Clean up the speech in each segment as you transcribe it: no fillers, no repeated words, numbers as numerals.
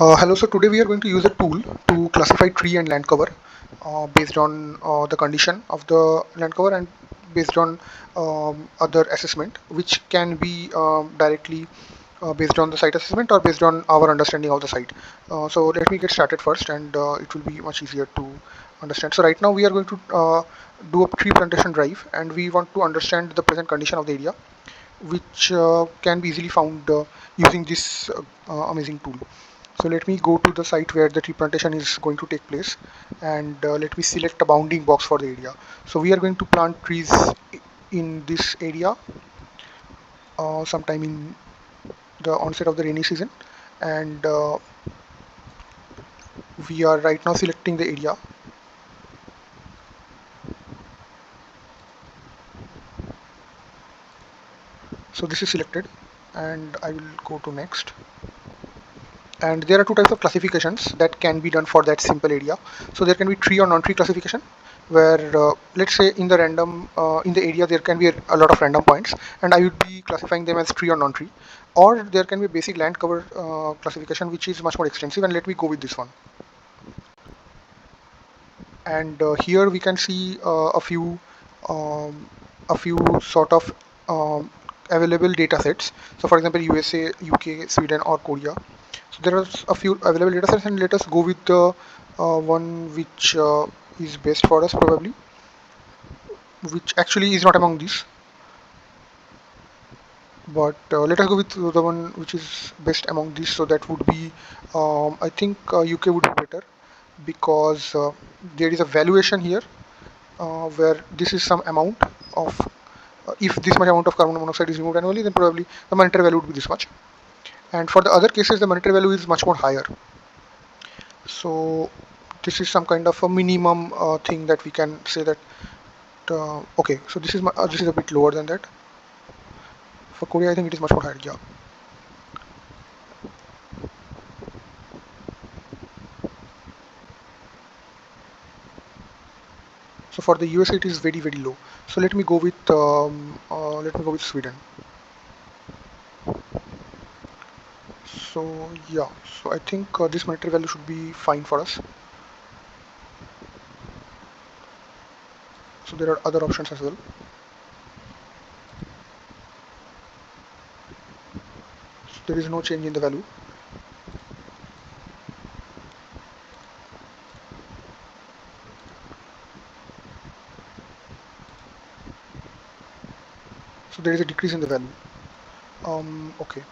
Hello, so today we are going to use a tool to classify tree and land cover based on the condition of the land cover and based on other assessment, which can be directly based on the site assessment or based on our understanding of the site. So let me get started first, and it will be much easier to understand. So right now we are going to do a tree plantation drive, and we want to understand the present condition of the area, which can be easily found using this amazing tool. So let me go to the site where the tree plantation is going to take place, and let me select a bounding box for the area. So we are going to plant trees in this area sometime in the onset of the rainy season, and we are right now selecting the area. So this is selected, and I will go to next. And there are two types of classifications that can be done for that simple area. So there can be tree or non-tree classification, where let's say in the random in the area there can be a lot of random points, and I would be classifying them as tree or non-tree. Or there can be basic land cover classification, which is much more extensive, and let me go with this one. And here we can see um, a few sort of available data sets. So for example, USA, UK, Sweden, or Korea. So there are a few available data sets, and let us go with the one which is best for us, probably, which actually is not among these. But let us go with the one which is best among these. So that would be, I think UK would be better, because there is a valuation here where this is some amount of, if this much amount of carbon monoxide is removed annually, then probably the monetary value would be this much. And for the other cases, the monetary value is much more higher. So this is some kind of a minimum thing that we can say that. Okay, so this is a bit lower than that. For Korea, I think it is much more higher. Yeah. So for the USA, it is very low. So let me go with Sweden. So yeah, so I think this monetary value should be fine for us. So there are other options as well. So there is no change in the value. So there is a decrease in the value. Okay.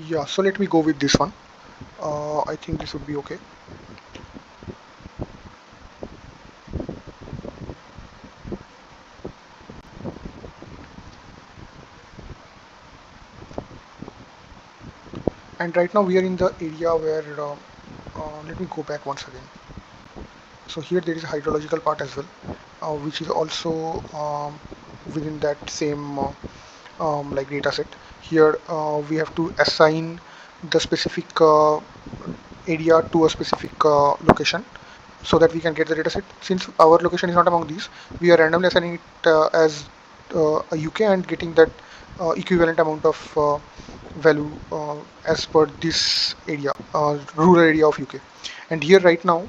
Yeah. So let me go with this one. I think this would be okay. And right now we are in the area where. Let me go back once again. So here there is a hydrological part as well, which is also within that same like data set. Here we have to assign the specific area to a specific location, so that we can get the data set. Since our location is not among these, we are randomly assigning it as a UK and getting that equivalent amount of value as per this area, rural area of UK. And here right now,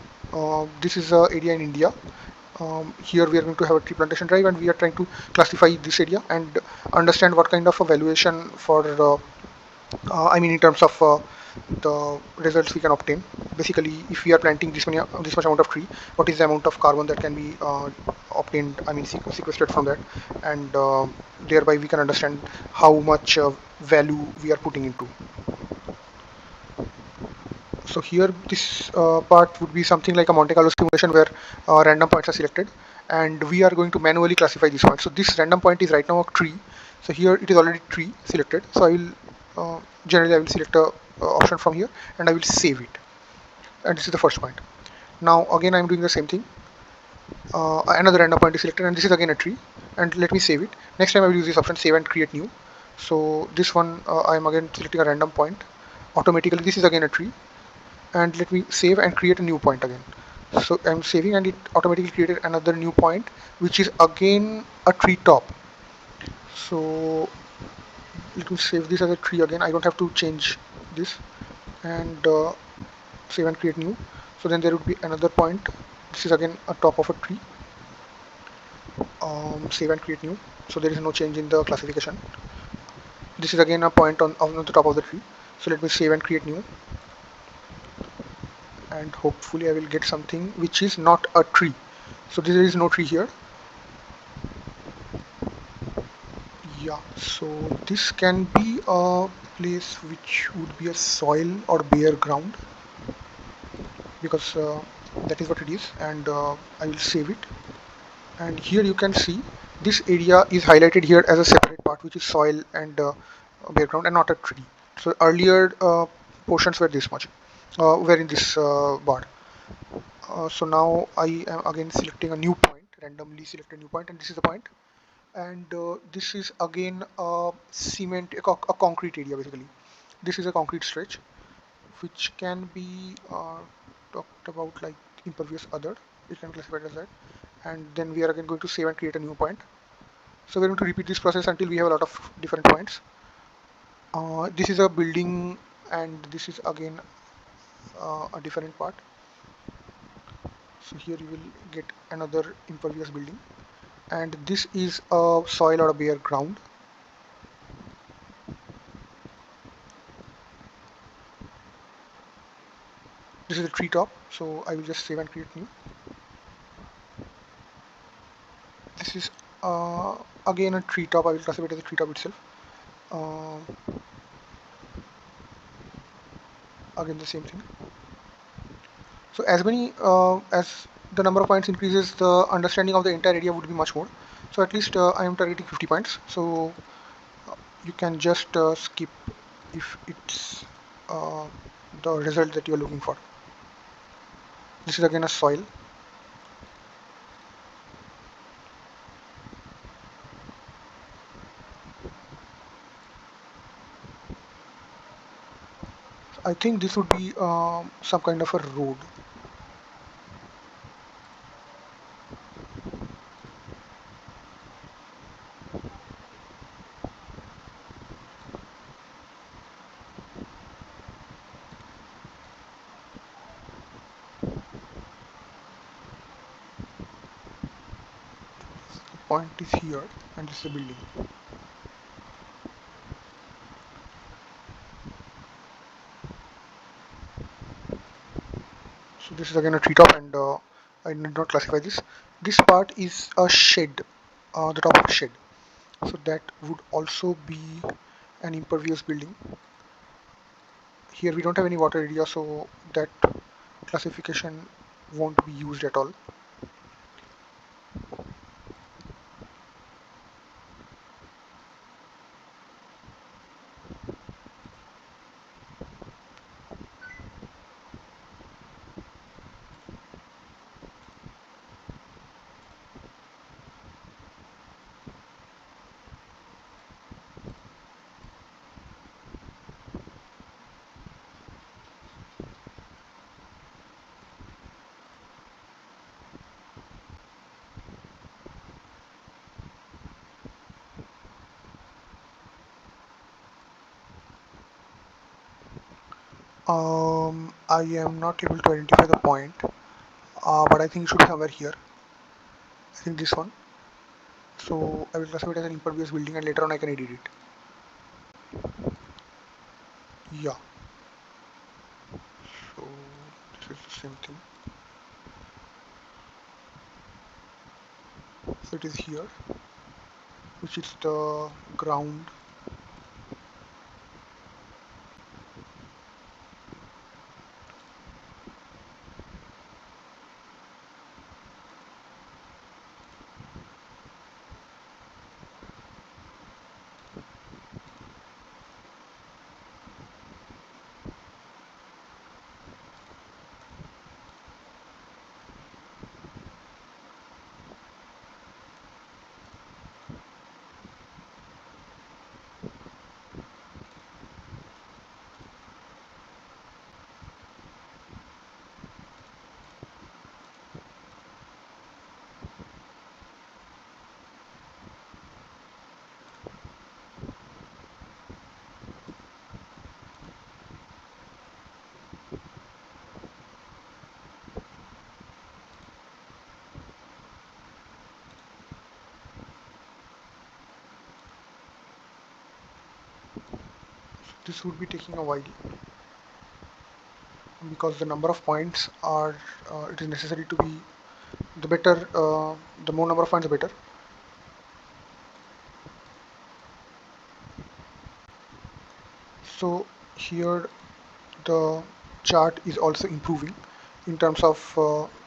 this is a area in India. Here we are going to have a tree plantation drive, and we are trying to classify this area and understand what kind of a valuation for I mean in terms of the results we can obtain. Basically, if we are planting this much amount of tree, what is the amount of carbon that can be obtained, I mean sequestered from that, and thereby we can understand how much value we are putting into. So here this part would be something like a Monte Carlo simulation, where random points are selected, and we are going to manually classify these points. So this random point is right now a tree. So here it is already tree selected. So I will generally I will select a option from here, and I will save it. And this is the first point. Now again I am doing the same thing. Another random point is selected, and this is again a tree. And let me save it. Next time I will use this option, save and create new. So this one I am again selecting a random point. Automatically this is again a tree, and let me save and create a new point again. So I'm saving and it automatically created another new point, which is again a tree top. So let me save this as a tree again. I don't have to change this, and save and create new. So then there would be another point. This is again a top of a tree. Save and create new. So there is no change in the classification. This is again a point on the top of the tree. So let me save and create new, and hopefully I will get something which is not a tree. So there is no tree here. Yeah, so this can be a place which would be a soil or bare ground, because that is what it is, and I will save it. And here you can see this area is highlighted here as a separate part, which is soil and bare ground, and not a tree. So earlier portions were this much, were in this bar. So now I am again selecting a new point, randomly select a new point, and this is the point. And this is again a cement, a concrete area basically. This is a concrete stretch which can be talked about like impervious other. You can classify it as that. And then we are again going to save and create a new point. So we're going to repeat this process until we have a lot of different points. This is a building, and this is again a different part. So here you will get another impervious building, and this is a soil or a bare ground. This is a treetop, so I will just save and create new. This is again a treetop. I will classify it as a treetop itself. Uh, Again the same thing. So as many as the number of points increases, the understanding of the entire area would be much more. So at least I am targeting 50 points. So you can just skip if it's uh, the result that you are looking for. This is again a soil. I think this would be some kind of a road. The point is here, and this is a building. So this is again a treetop, and I did not classify this. This part is a shed, the top of a shed. So that would also be an impervious building. Here we don't have any water area, so that classification won't be used at all. I am not able to identify the point, but I think it should be somewhere here. I think this one. So I will classify it as an impervious building, and later on I can edit it. Yeah. So this is the same thing. So it is here, which is the ground. this would be taking a while because the number of points are it is necessary to be the better, the more number of points the better. So here the chart is also improving in terms of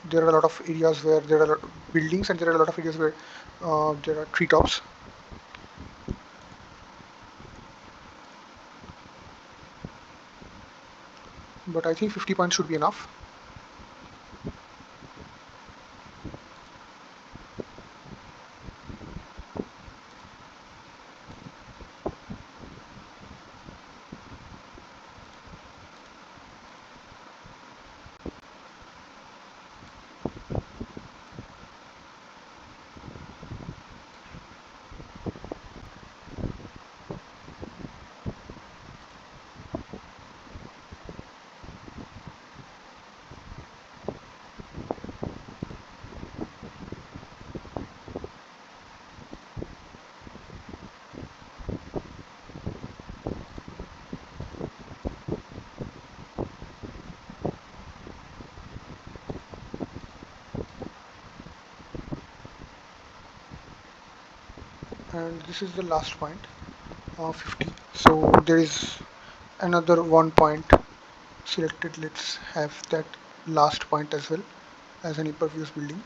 there are a lot of areas where there are buildings and there are a lot of areas where there are treetops. But I think 50 points should be enough. And this is the last point, 50. So there is another 1 point selected. Let's have that last point as well as an impervious building,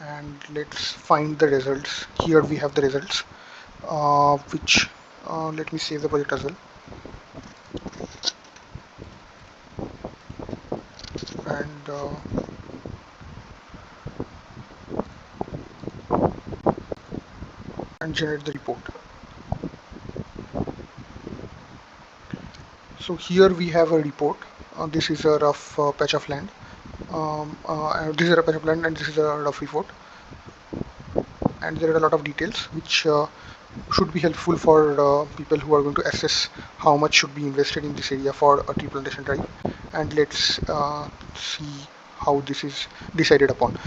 and let's find the results. Here we have the results, which let me save the project as well, and generate the report. So here we have a report. This is a rough patch of land. This is a patch of land, and this is a rough report. And there are a lot of details which should be helpful for people who are going to assess how much should be invested in this area for a tree plantation drive. And let's see how this is decided upon.